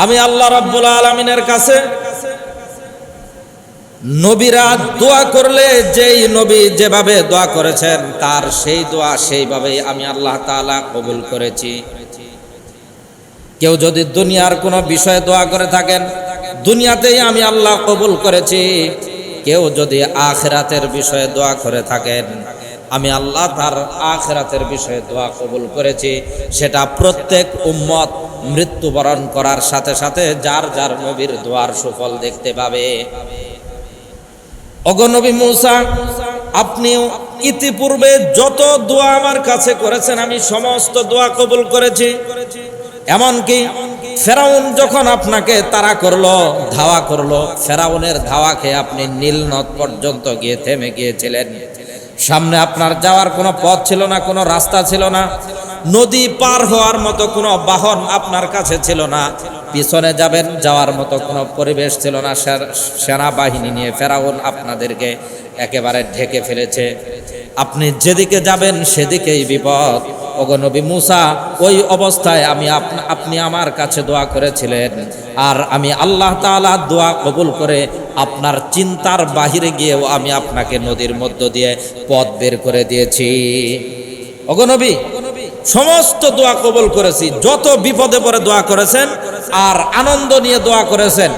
আমি আল্লাহ রাব্বুল আলামিনের কাছে নবীরা দোয়া করলে যেই নবী যেভাবে দোয়া করেছেন তার সেই দোয়া সেইভাবেই আমি আল্লাহ তাআলা কবুল করেছি। কেউ যদি দুনিয়ার কোনো বিষয়ে দোয়া করে থাকেন, দুনিয়াতেই আমি আল্লাহ কবুল করেছি। কেউ যদি আখিরাতের বিষয়ে দোয়া করে থাকেন, আমি আল্লাহ তার আখিরাতের বিষয়ে দোয়া কবুল করেছি। সেটা প্রত্যেক উম্মত মৃত্যুবরণ করার সাথে সাথে যার যার নবীর দোয়ার সুফল দেখতে পাবে। ওগো নবী মূসা, আপনিও ইতিপূর্বে যত দোয়া আমার কাছে করেছেন আমি সমস্ত দোয়া কবুল করেছি। এমনকি ফেরাউন যখন আপনাকে তাড়া করলো, ধাওয়া করলো, ফেরাউনের ধাওয়া খেয়ে আপনি নীল নদ পর্যন্ত গিয়ে থেমে গিয়েছিলেন। সামনে আপনার যাওয়ার কোনো পথ ছিল না, কোনো রাস্তা ছিল না, নদী পার হওয়ার মতো কোনো বাহন আপনার কাছে ছিল না, পিছনে যাবেন যাওয়ার মতো কোনো পরিবেশ ছিল না। সেনাবাহিনী নিয়ে ফেরাউন আপনাদেরকে একেবারে ঢেকে ফেলেছে। আপনি যেদিকে যাবেন সেদিকেই বিপদ। ওগো নবী মূসা, ওই অবস্থায় আপনি আমার কাছে দোয়া করেছিলেন, আর আমি আল্লাহ তাআলা দোয়া কবুল করে আপনার চিন্তার বাহিরে গিয়েও আমি আপনাকে নদীর মধ্য দিয়ে পথ বের করে দিয়েছি। ওগো নবী, সমস্ত দোয়া কবুল করেছি। যত বিপদে পড়ে দোয়া করেছেন আর আনন্দ নিয়ে দোয়া করেছেন,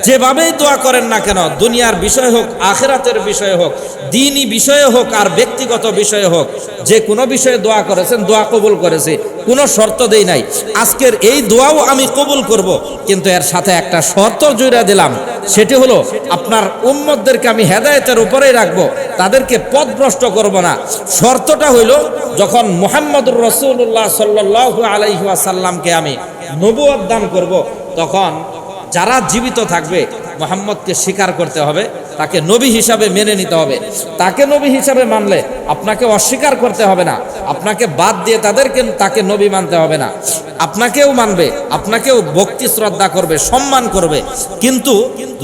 যেভাবেই দোয়া করেন না কেন, দুনিয়ার বিষয় হোক, আখিরাতের বিষয় হোক, দ্বীনি বিষয়ে হোক আর ব্যক্তিগত বিষয়ে হোক, যে কোনো বিষয়ে দোয়া করেছেন, দোয়া কবুল করেছি, কোনো শর্ত দেই নাই। আজকের এই দোয়াও আমি কবুল করব, কিন্তু এর সাথে একটা শর্ত জুড়ে দিলাম। সেটি হলো আপনার উম্মতদেরকে আমি হেদায়েতের উপরেই রাখবো, তাদেরকে পথভ্রষ্ট করব না। শর্তটা হইল, যখন মুহাম্মদুর রাসূলুল্লাহ সাল্লাল্লাহু আলাইহি ওয়াসাল্লামকে আমি নবুয়ত দান করব, তখন যারা জীবিত থাকবে মুহাম্মদকে স্বীকার করতে হবে, তাকে নবী হিসাবে মেনে নিতে হবে। তাকে নবী হিসাবে মানলে আপনাকে অস্বীকার করতে হবে না, আপনাকে বাদ দিয়ে তাকে নবী মানতে হবে না। আপনাকেও মানবে, আপনাকেও ভক্তি শ্রদ্ধা করবে, সম্মান করবে, কিন্তু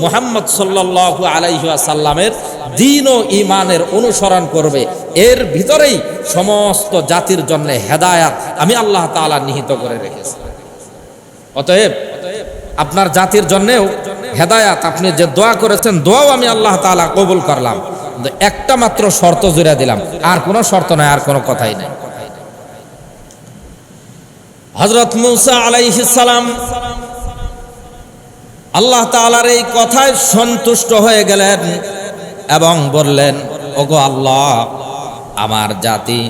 মুহাম্মদ সাল্লাল্লাহু আলাইহি ওয়াসাল্লামের দ্বীন ও ঈমানের অনুসরণ করবে। এর ভিতরেই সমস্ত জাতির জন্য হেদায়েত আমি আল্লাহ তাআলা নিহিত করে রেখেছি। অতএব আপনার জাতির জন্যেও হেদায়াত, আপনি যে দোয়া করেছেন দোয়াও আমি আল্লাহ তাআলা কবুল করলাম, একটা মাত্র শর্ত জুড়ে দিলাম, আর কোনো শর্ত নাই, আর কোনো কথাই নাই। হযরত মূসা আলাইহিস সালাম আল্লাহ তাআলার এই কথায় সন্তুষ্ট হয়ে গেলেন এবং বললেন, ওগো আল্লাহ, আমার জাতি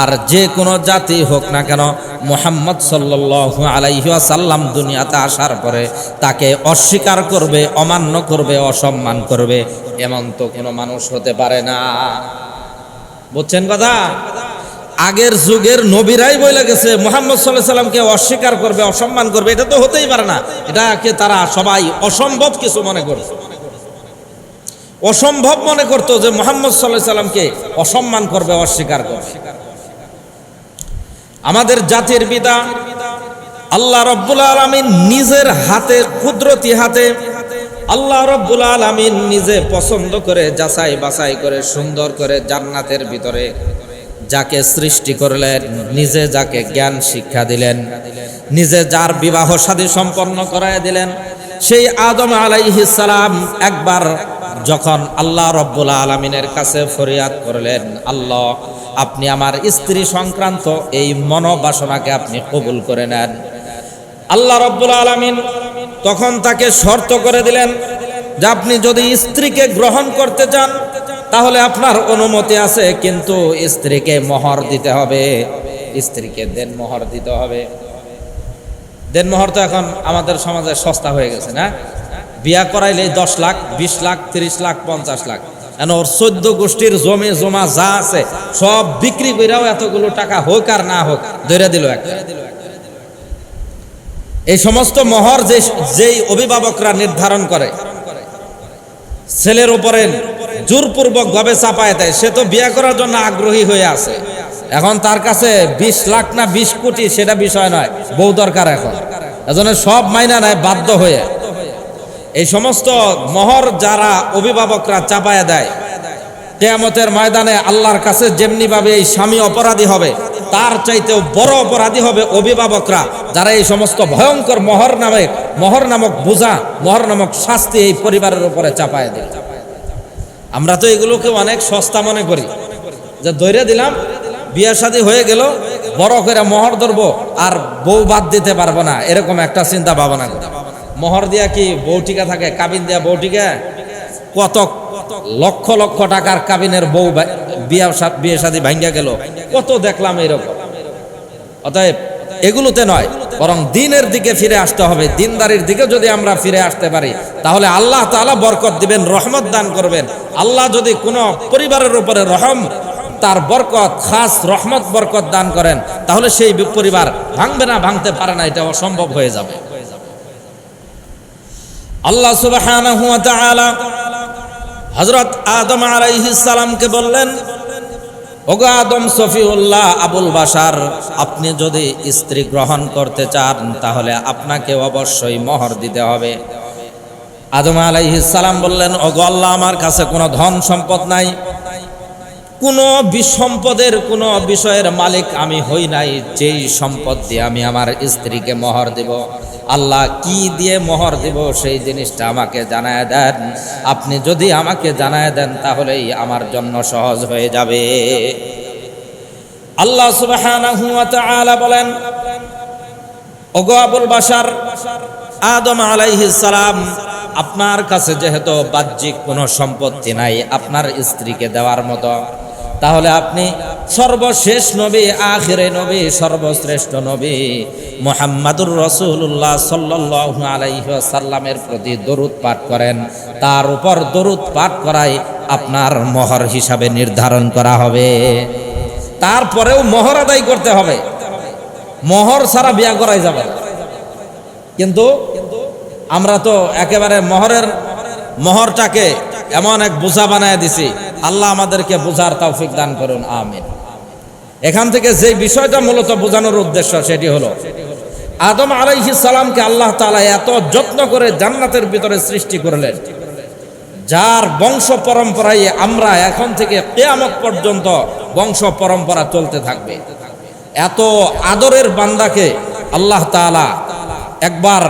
আর যে কোনো জাতি হোক না কেন, মুহাম্মদ সাল্লাল্লাহু আলাইহি ওয়াসাল্লাম দুনিয়াতে আসার পরে তাকে অস্বীকার করবে, অমান্য করবে, অসম্মান করবে, এমন তো কোনো মানুষ হতে পারে না। বুঝছেন কথা? আগের যুগের নবীরাই বলে গেছে মুহাম্মদ সাল্লাল্লাহু আলাইহি ওয়াসাল্লামকে অস্বীকার করবে, অসম্মান করবে, এটা তো হতেই পারে না। এটাকে তারা সবাই অসম্ভব কিছু মনে করত, অসম্ভব মনে করতো যে মুহাম্মদ সাল্লাল্লাহু আলাইহি ওয়াসাল্লামকে অসম্মান করবে, অস্বীকার করবে। আমাদের জাতির পিতা আল্লাহ রাব্বুল আলামিন নিজের হাতে, কুদরতি হাতে আল্লাহ রাব্বুল আলামিন নিজে পছন্দ করে, যাচাই বাছাই করে, সুন্দর করে জান্নাতের ভিতরে যাকে সৃষ্টি করলেন, নিজে যাকে জ্ঞান শিক্ষা দিলেন, নিজে যার বিবাহ শাদী সম্পন্ন করায় দিলেন, সেই আদম আলাইহিস সালাম একবার যখন আল্লাহ রাব্বুল আলামিনের কাছে ফরিয়াদ করলেন, আল্লাহ, আপনি আমার স্ত্রী সংক্রান্ত এই মনোবাসনাকে আপনি কবুল করে নেন। আল্লাহ রাব্বুল আলামিন তখন তাকে শর্ত করে দিলেন যে আপনি যদি স্ত্রীকে গ্রহণ করতে চান তাহলে আপনার অনুমতি আছে, কিন্তু স্ত্রীকে মোহর দিতে হবে, স্ত্রীকে দেনমোহর দিতে হবে। দেনমোহর তো এখন আমাদের সমাজে সস্তা হয়ে গেছে না? বিয়া করাইলে 10 লাখ, 20 লাখ, 30 লাখ, 50 লাখ, এখন ওর 14 গোষ্ঠীর জমি জমা যা আছে সব বিক্রি কইরাও এতগুলো টাকা হোক আর না হোক ধরে দিল একটা। এই সমস্ত মোহর যেই অভিভাবকরা নির্ধারণ করে, ছেলের উপরে জোরপূর্বক ভাবে চাপায় দেয়, সে তো বিয়ে করার জন্য আগ্রহী হয়ে আছে। এখন তার কাছে 20 লাখ না 20 কোটি সেটা বিষয় নয়, বউ দরকার এখন, এজন্য সব মাইনা নেয় বাধ্য হয়ে। এই সমস্ত মোহর যারা অভিভাবকরা চাপায় দেয়, কিয়ামতের ময়দানে আল্লাহর কাছে যেমনি ভাবে এই স্বামী অপরাধী হবে, তার চাইতেও বড় অপরাধী হবে অভিভাবকরা, যারা এই সমস্ত ভয়ঙ্কর মোহর নামক বোঝা, মোহর নামক শাস্তি এই পরিবারের উপরে চাপায় দেয়। আমরা তো এগুলোকে অনেক সস্তা মনে করি, যে ধরে দিলাম, বিয়ে শাদী হয়ে গেল, বড় করে মোহর ধরবো আর বউ বাদ দিতে পারবো না, এরকম একটা চিন্তা ভাবনা করি। মোহর দিয়া কি বউ টিকা থাকে? কাবিন দিয়া বউ টিকা? কত লক্ষ লক্ষ টাকার কাবিনের বউ বিয়ে শাদী ভাঙ্গা গেল, কত দেখলাম এরকম। অতএব এগুলোতে নয়, বরং দিনের দিকে ফিরে আসতে হবে। দিনদারির দিকে যদি আমরা ফিরে আসতে পারি, তাহলে আল্লাহ তাআলা বরকত দিবেন, রহমত দান করবেন। আল্লাহ যদি কোনো পরিবারের উপরে তার বরকত, খাস রহমত বরকত দান করেন, তাহলে সেই পরিবার ভাঙবে না, ভাঙতে পারে না, এটা অসম্ভব হয়ে যাবে। আল্লাহ সুবহানাহু ওয়া তাআলা হযরত আদম আলাইহিস সালামকে বললেন, ওগো আদম সফিউল্লাহ আবুল বাশার, আপনি যদি স্ত্রী গ্রহণ করতে চান তাহলে আপনাকে অবশ্যই মোহর দিতে হবে। আদম আলাইহিস সালাম বললেন, ওগো আল্লাহ, আমার কাছে কোনো ধন সম্পদ নাই, কোনো সম্পদের কোনো বিষয়ের মালিক আমি হই নাই, যেই সম্পদ দিয়ে আমি আমার স্ত্রীকে মোহর দেব। আল্লাহ, কি দিয়ে মোহর দেব সেই জিনিসটা আমাকে জানায় দেন। আপনি যদি আমাকে জানায় দেন তাহলেই আমার জন্য সহজ হয়ে যাবে। আল্লাহ সুবহানাহু ওয়া তাআলা বলেন, ওগো আবুল বাশার, আদম আলাইহিস সালাম, আপনার কাছে যেহেতু বাহ্যিক কোনো সম্পত্তি নাই আপনার স্ত্রীকে দেওয়ার মতো, তাহলে আপনি সর্বশেষ নবী, আখিরে নবী, সর্বশ্রেষ্ঠ নবী মুহাম্মাদুর রাসূলুল্লাহ সাল্লাল্লাহু আলাইহি ওয়াসাল্লামের প্রতি দরুদ পাঠ করেন। তার উপর দরুদ পাঠ করাই আপনার মোহর হিসাবে নির্ধারণ করা হবে। তারপরেও মোহর আদায় করতে হবে, মোহর ছাড়া বিয়া করাই যাবে না। কিন্তু আমরা তো একেবারে মোহরটাকে এমন এক বোঝা বানায় দিছি। আল্লাহ আমাদেরকে বোঝার তৌফিক দান করুন, আমিন। এখান থেকে যে বিষয়টা মূলত বোঝানোর উদ্দেশ্য, সেটি হলো আদম আলাইহিস সালামকে আল্লাহ তাআলা এত যত্ন করে জান্নাতের ভিতরে সৃষ্টি করলেন, যার বংশ পরম্পরায় আমরা এখন থেকে কিয়ামত পর্যন্ত বংশ পরম্পরা চলতে থাকবে। এত আদরের বান্দাকে আল্লাহ তাআলা একবার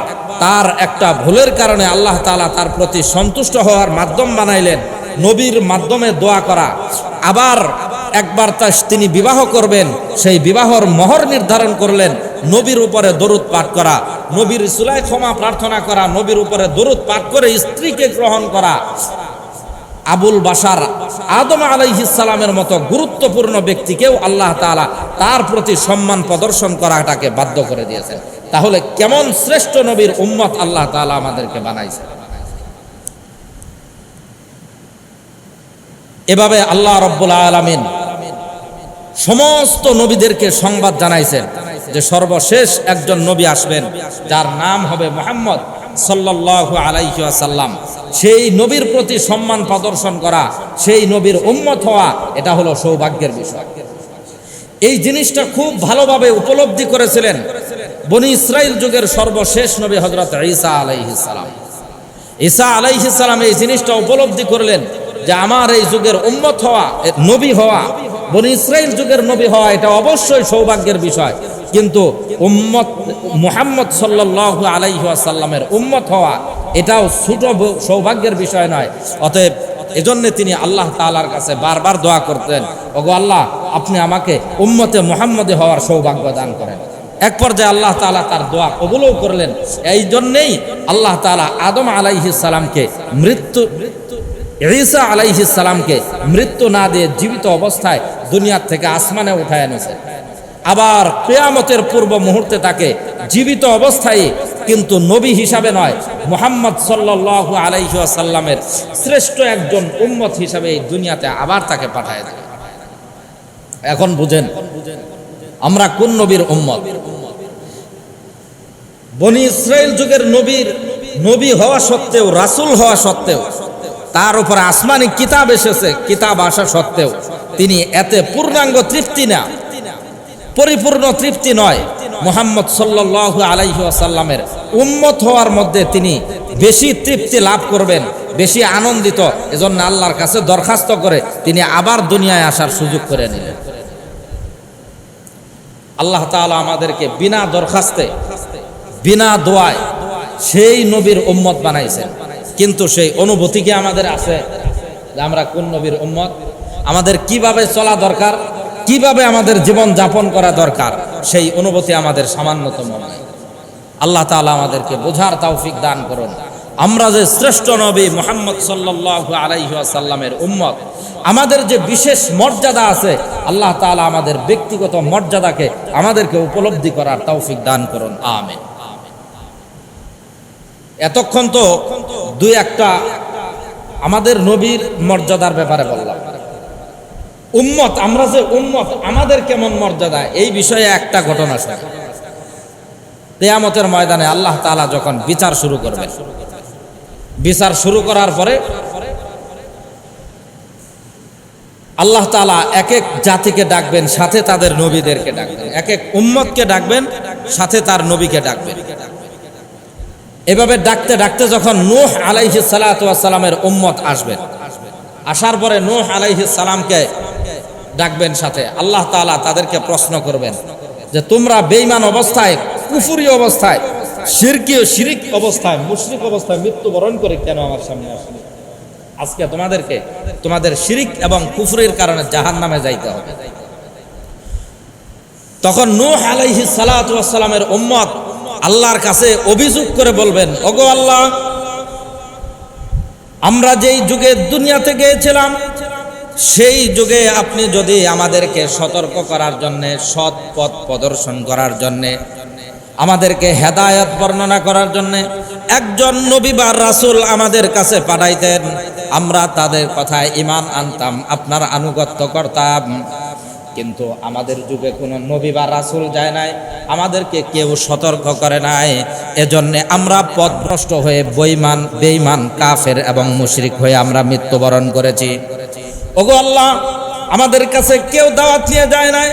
তার একটা ভুলের কারণে আল্লাহ তাআলা তার প্রতি সন্তুষ্ট হওয়ার মাধ্যম বানাইলেন, নবীর মাধ্যমে দোয়া করা। আবার একবার তিনি বিবাহ করবেন, সেই বিবাহর মোহর নির্ধারণ করলেন নবীর উপরে দরুদ পাঠ করা, নবীর সুলায় ক্ষমা প্রার্থনা করা, নবীর উপরে দরুদ পাঠ করে স্ত্রীকে গ্রহণ করা। আবুল বাশার আদম আলাইহিস সালামের মতো গুরুত্বপূর্ণ ব্যক্তিকেও আল্লাহ তাআলা তার প্রতি সম্মান প্রদর্শন করাটাকে বাধ্য করে দিয়েছেন। তাহলে কেমন শ্রেষ্ঠ নবীর উম্মত আল্লাহ তাআলা আমাদেরকে বানাইছে। এভাবে আল্লাহ রাব্বুল আলামিন সমস্ত নবীদেরকে সংবাদ জানাইছেন যে সর্বশেষ একজন নবী আসবেন, যার নাম হবে মুহাম্মদ সাল্লাল্লাহু আলাইহি ওয়াসাল্লাম। সেই নবীর প্রতি সম্মান প্রদর্শন করা, সেই নবীর উম্মত হওয়া, এটা হলো সৌভাগ্যের বিষয়। এই জিনিসটা খুব ভালোভাবে উপলব্ধি করেছিলেন বনি ইসরাইল যুগের সর্বশেষ নবী হযরত ঈসা আলাইহিস সালাম। ঈসা আলাইহিস সালাম এই জিনিসটা উপলব্ধি করলেন যে আমার এই যুগের উম্মত হওয়া, নবী হওয়া, বনি ইসরাইল যুগের নবী হওয়া, এটা অবশ্যই সৌভাগ্যের বিষয়। কিন্তু উম্মত মুহাম্মদ সাল্লাল্লাহু আলাইহি ওয়াসাল্লামের উম্মত হওয়া এটাও ছোট সৌভাগ্যের বিষয় নয়। অতএব এজন্য তিনি আল্লাহ তাআলার কাছে বারবার দোয়া করতেন, ওগো আল্লাহ, আপনি আমাকে উম্মতে মুহাম্মদী হওয়ার সৌভাগ্য দান করেন। এক পর্যায়ে আল্লাহ তাআলা তার দোয়া কবুলও করলেন। এই জন্যেই আল্লাহ তাআলা আদম আলাইহিস সালামকে ঈসা আলাইহিস সালামকে মৃত্যু না দিয়ে জীবিত অবস্থায় দুনিয়ার থেকে আসমানে উঠায় এনেছেন। আবার কিয়ামতের পূর্ব মুহূর্তে তাকে জীবিত অবস্থায়, কিন্তু নবী হিসাবে নয়, মুহাম্মদ সাল্লাল্লাহু আলাইহি ওয়াসাল্লামের শ্রেষ্ঠ একজন উম্মত হিসাবে এই দুনিয়াতে আবার তাকে পাঠায় দেন। এখন বুঝেন আমরা কোন নবীর উম্মত। বনি ইসরাইল যুগের নবী হওয়া সত্ত্বেও, রাসূল হওয়া সত্ত্বেও, তার উপরে আসমানি কিতাব এসেছে, কিতাব আসা সত্ত্বেও তিনি এতে পূর্ণাঙ্গ তৃপ্তি না, পরিপূর্ণ তৃপ্তি নয়। মুহাম্মদ সাল্লাল্লাহু আলাইহি ওয়াসাল্লামের উম্মত হওয়ার মধ্যে তিনি বেশি তৃপ্তি লাভ করবেন, বেশি আনন্দিত। এজন্য আল্লাহর কাছে দরখাস্ত করে তিনি আবার দুনিয়ায় আসার সুযোগ করে নিলেন। আল্লাহ তাআলা আমাদেরকে বিনা দরখাস্তে বিনা দোয়ায় সেই নবীর উম্মত বানাইছেন, কিন্তু সেই অনুভূতি কি আমাদের আছে যে আমরা কোন নবীর উম্মত, আমাদের কিভাবে চলা দরকার, কিভাবে আমাদের জীবন যাপন করা দরকার, সেই অনুভূতি আমাদের সামান্যতম নাই। আল্লাহ তাআলা আমাদেরকে বোঝার তৌফিক দান করুন। আমরা যে শ্রেষ্ঠ নবী মুহাম্মদ সাল্লাল্লাহু আলাইহি ওয়াসাল্লামের উম্মত, আমাদের যে বিশেষ মর্যাদা আছে, আল্লাহ তাআলা আমাদের ব্যক্তিগত মর্যাদাকে আমাদেরকে উপলব্ধি করার তৌফিক দান করুন, আমিন। এতক্ষণ তো দুই একটা আমাদের নবীর মর্যাদার ব্যাপারে বললাম। উম্মত, আমরা যে উম্মত, আমাদের কেমন মর্যাদা, এই বিষয়ে একটা ঘটনা শুনি। কিয়ামতের ময়দানে আল্লাহ তাআলা যখন বিচার শুরু করবেন, বিচার শুরু করার পরে আল্লাহ তাআলা এক এক জাতিকে ডাকবেন, সাথে তাদের নবীদেরকে ডাকবেন, এক এক উম্মতকে ডাকবেন, সাথে তার নবীকে ডাকবেন। এভাবে ডাকতে ডাকতে যখন নূহ আলাইহিস সালাতু ওয়াস সালামের উম্মত আসবেন, আসার পরে নূহ আলাইহিস সালামকে ডাকবেন সাথে, আল্লাহ তাআলা তাদেরকে প্রশ্ন করবেন যে তোমরা বেঈমান অবস্থায়, কুফরি অবস্থায়, শিরক অবস্থায়, মুশরিক অবস্থায় মৃত্যুবরণ করে কেন আমার সামনে আসলে? আজকে তোমাদেরকে তোমাদের শিরক এবং কুফরির কারণে জাহান্নামে যাইতে হবে। তখন নূহ আলাইহিস সালাতু ওয়াস সালামের উম্মত আল্লাহর কাছে অভিযোগ করে বলবেন, ওগো আল্লাহ, আমরা যেই যুগে দুনিয়াতে গিয়েছিলাম, সেই যুগে আপনি যদি আমাদেরকে সতর্ক করার জন্যে, সৎ পথ প্রদর্শন করার জন্যে, আমাদেরকে হেদায়েত বর্ণনা করার জন্যে একজন নবী বা রাসূল আমাদের কাছে পাঠাইতেন, আমরা তাদের কথায় ঈমান আনতাম, আপনার আনুগত্য করতাম। কিন্তু আমাদের যুগে কোনো নবী বা রাসূল যায় নাই, আমাদেরকে কেউ সতর্ক করে নাই, এজন্যে আমরা পথভ্রষ্ট হয়ে বেঈমান, কাফের এবং মুশরিক হয়ে আমরা মৃত্যুবরণ করেছি। ওগো আল্লাহ, আমাদের কাছে কেউ দাওয়াত নিয়ে যায় নাই,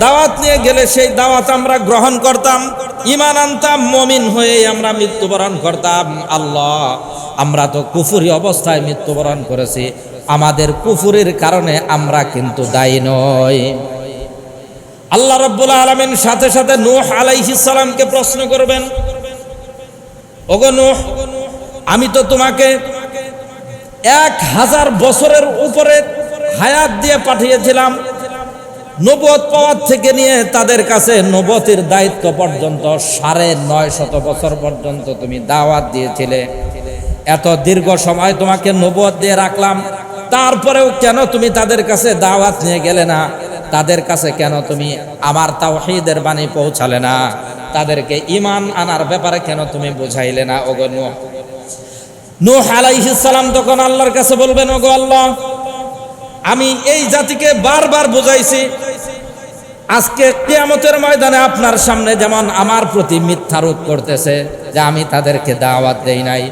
দাওয়াত নিয়ে গেলে সেই দাওয়াত আমরা গ্রহণ করতাম, ঈমান আনতাম, মুমিন হয়ে আমরা মৃত্যুবরণ করতাম। আল্লাহ, আমরা তো কুফরি অবস্থায় মৃত্যুবরণ করেছি, আমাদের কুফরির কারণে আমরা কিন্তু দায়ী নই। আল্লাহ রাব্বুল আলামিন সাথে সাথে নূহ আলাইহিস সালামকে প্রশ্ন করবেন, ওগো নূহ, আমি তো তোমাকে 1000 বছরের উপরে হায়াত দিয়ে পাঠিয়েছিলাম, নবুয়ত পাওয়ার থেকে নিয়ে তাদের কাছে নবুয়তের দায়িত্ব পর্যন্ত 950 বছর পর্যন্ত তুমি দাওয়াত দিয়েছিলে। এত দীর্ঘ সময় তোমাকে নবুয়ত দিয়ে রাখলাম, তারপরেও কেন তুমি তাদের কাছে দাওয়াত নিয়ে গেলে না? তাদের কাছে কেন তুমি আমার তাওহীদের বাণী পৌঁছালে না? তাদেরকে ঈমান আনার ব্যাপারে কেন তুমি বুঝাইলে না? ওগো নূহ। নূহ আলাইহিস সালাম তখন আল্লাহর কাছে বলবেন, ওগো আল্লাহ, আমি এই জাতিকে বারবার বুঝাইছি, আজকে কিয়ামতের ময়দানে আপনার সামনে যেমন আমার প্রতি মিথ্যারোপ করতেছে যে আমি তাদেরকে দাওয়াত দেই নাই,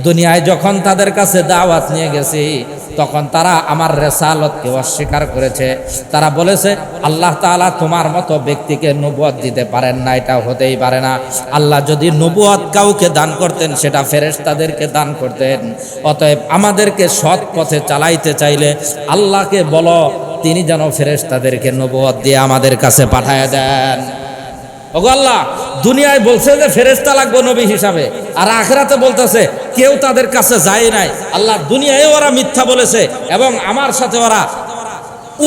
দুনিয়ায় যখন তাদের কাছে দাওয়াত নিয়ে গেছি তখন তারা আমার রিসালাতকে অস্বীকার করেছে। তারা বলেছে আল্লাহ তাআলা তোমার মতো ব্যক্তিকে নবুয়ত দিতে পারেন না, এটা হতেই পারে না। আল্লাহ যদি নবুয়ত কাউকে দান করতেন সেটা ফেরেশতাদেরকে দান করতেন। অতএব আমাদেরকে সৎ পথে চালাইতে চাইলে আল্লাহকে বলো তিনি যেন ফেরেশতাদেরকে নবুয়ত দিয়ে আমাদের কাছে পাঠায় দেন। ওগো আল্লাহ, দুনিয়ায় বলছে যে ফেরেশতা লাগবে নবী হিসাবে, আর আখিরাতে বলতেছে কেউ তাদের কাছে যায় নাই। আল্লাহ, দুনিয়ায় ওরা মিথ্যা বলেছে এবং আমার সাথে ওরা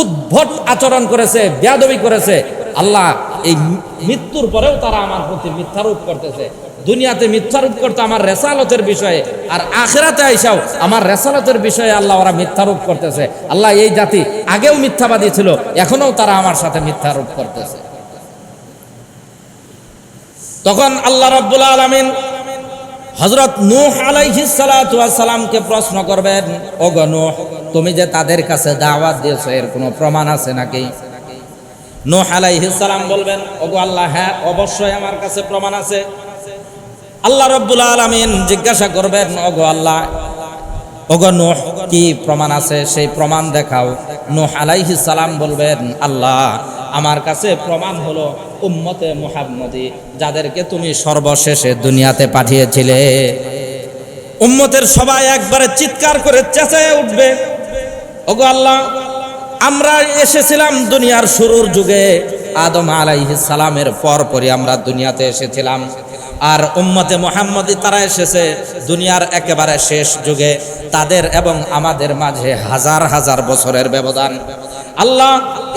উদ্ভট আচরণ করেছে, বেয়াদবি করেছে। আল্লাহ, এই মৃত্যুর পরেও তারা আমার প্রতি মিথ্যারোপ করতেছে। দুনিয়াতে মিথ্যারোপ করতে আমার রেসালতের বিষয়ে, আর আখিরাতে আইসাও আমার রেসালতের বিষয়ে আল্লাহ ওরা মিথ্যারোপ করতেছে। আল্লাহ, এই জাতি আগেও মিথ্যাবাদী ছিল, এখনো তারা আমার সাথে মিথ্যারোপ করতেছে। তখন আল্লাহ রাব্বুল আলামিন হযরত নূহ আলাইহিস সালাতু ওয়াস সালামকে প্রশ্ন করবেন, ওগো নূহ, তুমি যে তাদের কাছে দাওয়াত দিয়েছো এর কোনো প্রমাণ আছে নাকি? নূহ আলাইহিস সালাম বলবেন, ওগো আল্লাহ, হ্যাঁ অবশ্যই আমার কাছে প্রমাণ আছে। আল্লাহ রাব্বুল আলামিন জিজ্ঞাসা করবেন, ওগো আল্লাহ, ওগো নূহ, কি প্রমাণ আছে, সেই প্রমাণ দেখাও। নূহ আলাইহিস সালাম বলবেন, আল্লাহ, আমার কাছে প্রমাণ হলো উম্মতে মুহাম্মদী, যাদেরকে তুমি সর্বশেষে দুনিয়াতে পাঠিয়েছিলে। উম্মতের সবাই একবারে চিৎকার করে চেঁচায়ে উঠবে, ওগো আল্লাহ, আমরা এসেছিলাম দুনিয়ার শুরুর যুগে, আদম আলাইহিস সালামের পরপরই আমরা দুনিয়াতে এসেছিলাম। আর উম্মতে মুহাম্মদী তারা এসেছে দুনিয়ার একেবারে শেষ যুগে। তাদের এবং আমাদের মাঝে হাজার হাজার বছরের ব্যবধান। আল্লাহ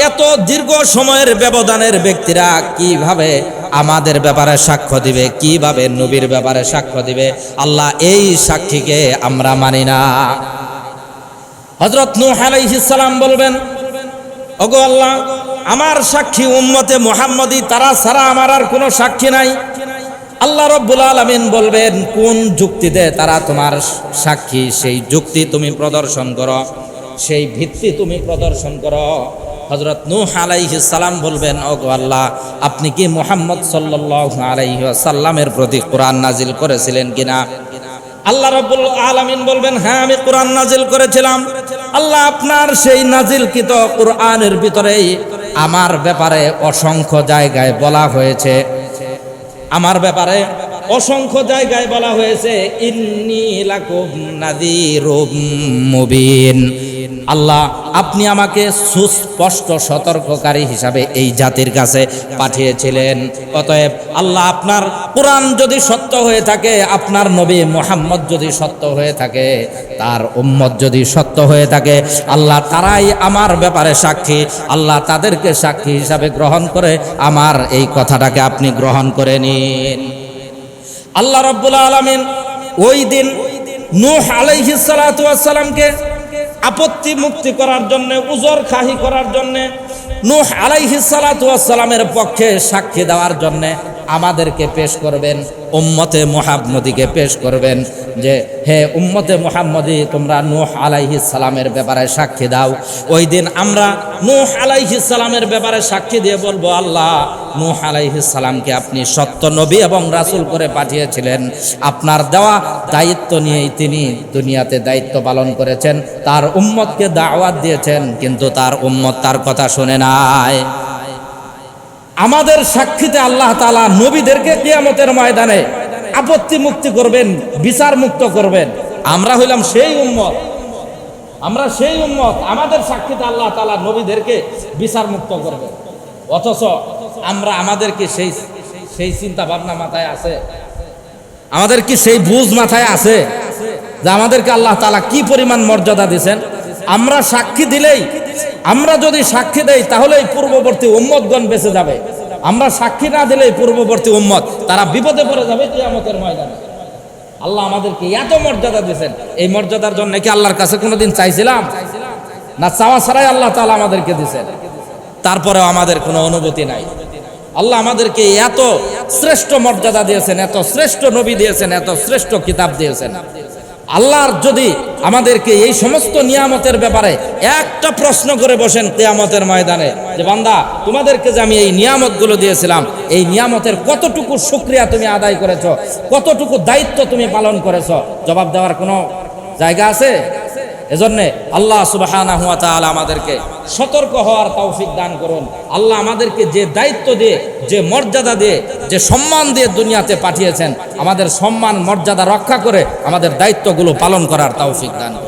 এত দীর্ঘ সময়ের ব্যবধানের ব্যক্তিরা কিভাবে আমাদের ব্যাপারে সাক্ষ্য দিবে, কিভাবে নবীর ব্যাপারে সাক্ষ্য দিবে? আল্লাহ এই সাক্ষীকে আমরা মানি না। হযরত নূহ আলাইহিস সালাম বলবেন, ওগো আল্লাহ, আমার সাক্ষী উম্মতে মুহাম্মদী, তারা ছাড়া আমার আর কোনো সাক্ষী নাই। আল্লাহ রাব্বুল আলামিন বলবেন, কোন যুক্তিতে তারা তোমার সাক্ষী, সেই যুক্তি তুমি প্রদর্শন করো, সেই ভিত্তি তুমি প্রদর্শন করো। হযরত নূহ আলাইহিস সালাম বলবেন, ওগো আল্লাহ, আপনি কি মুহাম্মদ সাল্লাল্লাহু আলাইহি ওয়াসাল্লামের প্রতি কোরআন নাজিল করেছিলেন কিনা? আল্লাহ রাব্বুল আলামিন বলবেন, হ্যাঁ, আমি কোরআন নাজিল করেছিলাম। আল্লাহ, আপনার সেই নাজিলকৃত কোরআনের ভিতরেই আমার ব্যাপারে অসংখ্য জায়গায় বলা হয়েছে, আমার ব্যাপারে অসংখ্য জায়গায় বলা হয়েছে, ইন্নী লাকুম নাযীরুম মুবিন। আল্লাহ, আপনি আমাকে সুস্পষ্ট সতর্ককারী হিসাবে এই জাতির কাছে পাঠিয়েছিলেন। অতএব আল্লাহ, আপনার কোরআন যদি সত্য হয়ে থাকে, আপনার নবী মুহাম্মদ যদি সত্য হয়ে থাকে, তার উম্মত যদি সত্য হয়ে থাকে, আল্লাহ তারাই আমার ব্যাপারে সাক্ষী। আল্লাহ তাদেরকে সাক্ষী হিসাবে গ্রহণ করে আমার এই কথাটাকে আপনি গ্রহণ করে নিন। আল্লাহ রাব্বুল আলামিন ওই দিন নূহ আলাইহিস সালাতু ওয়াস সালামকে আপত্তি মুক্তি করার জন্য, উজর খাহি করার জন্য, নূহ আলাইহিস সালাতু ওয়াস সালামের পক্ষে সাক্ষী দেওয়ার জন্য আমাদেরকে পেশ করবেন, উম্মতে মুহাম্মদীকে পেশ করবেন যে, হে উম্মতে মুহাম্মদী, তোমরা নূহ আলাইহিস সালামের ব্যাপারে সাক্ষী দাও। ওই দিন আমরা নূহ আলাইহিস সালামের ব্যাপারে সাক্ষী দিয়ে বলবো, আল্লাহ, নূহ আলাইহিস সালামকে আপনি সত্য নবী এবং রাসূল করে পাঠিয়েছিলেন। আপনার দেওয়া দায়িত্ব নিয়েই তিনি দুনিয়াতে দায়িত্ব পালন করেছেন, তার উম্মতকে দাওয়াত দিয়েছেন, কিন্তু তার উম্মত তার কথা শুনে নাই। আমাদের সাক্ষীতে আল্লাহ তাআলা নবীদেরকে কিয়ামতের ময়দানে আপত্তি মুক্তি করবেন, বিচার মুক্ত করবেন। আমরা হইলাম সেই উম্মত, আমরা সেই উম্মত, আমাদের সাক্ষীতে আল্লাহ তাআলা নবীদেরকে বিচার মুক্ত করবেন। অথচ আমরা, আমাদের কি সেই চিন্তা ভাবনা মাথায় আছে? আমাদের কি সেই বুঝ মাথায় আছে যে আমাদেরকে আল্লাহ তাআলা কি পরিমাণ মর্যাদা দিয়েছেন? আমরা সাক্ষী দিলেই, আমরা যদি সাক্ষী দেই, তাহলে এই পূর্ববর্তী উম্মতগণ বেঁচে যাবে। আমরা সাক্ষী না দিলেই পূর্ববর্তী উম্মত তারা বিপদে পড়ে যাবে কিয়ামতের ময়দানে। আল্লাহ আমাদেরকে এত মর্যাদা দিয়েছেন, এই মর্যাদার জন্য কি আল্লাহর কাছে কোনোদিন চাইছিলাম? না, চাওয়া ছাড়াই আল্লাহ তাআলা আমাদেরকে দিয়েছেন। তারপরেও আমাদের কোনো অনুভূতি নাই। আল্লাহ আমাদেরকে এত শ্রেষ্ঠ মর্যাদা দিয়েছেন, এত শ্রেষ্ঠ নবী দিয়েছেন, এত শ্রেষ্ঠ কিতাব দিয়েছেন। আল্লাহর যদি আমাদেরকে এই সমস্ত নিয়ামতের ব্যাপারে একটা প্রশ্ন করে বসেন কিয়ামতের ময়দানে, যে বান্দা, তোমাদেরকে যে আমি এই নিয়ামতগুলো দিয়েছিলাম, এই নিয়ামতের কতটুকু শুকরিয়া তুমি আদায় করেছো, কতটুকু দায়িত্ব তুমি পালন করেছো, জবাব দেওয়ার কোনো জায়গা আছে? এজন্য আল্লাহ সুবহানাহু ওয়া তাআলা আমাদেরকে সতর্ক হওয়ার তৌফিক দান করুন। আল্লাহ আমাদেরকে যে দায়িত্ব দিয়ে, যে মর্যাদা দিয়ে, যে সম্মান দিয়ে দুনিয়াতে পাঠিয়েছেন, আমাদের সম্মান মর্যাদা রক্ষা করে আমাদের দায়িত্বগুলো পালন করার তৌফিক দান করুন।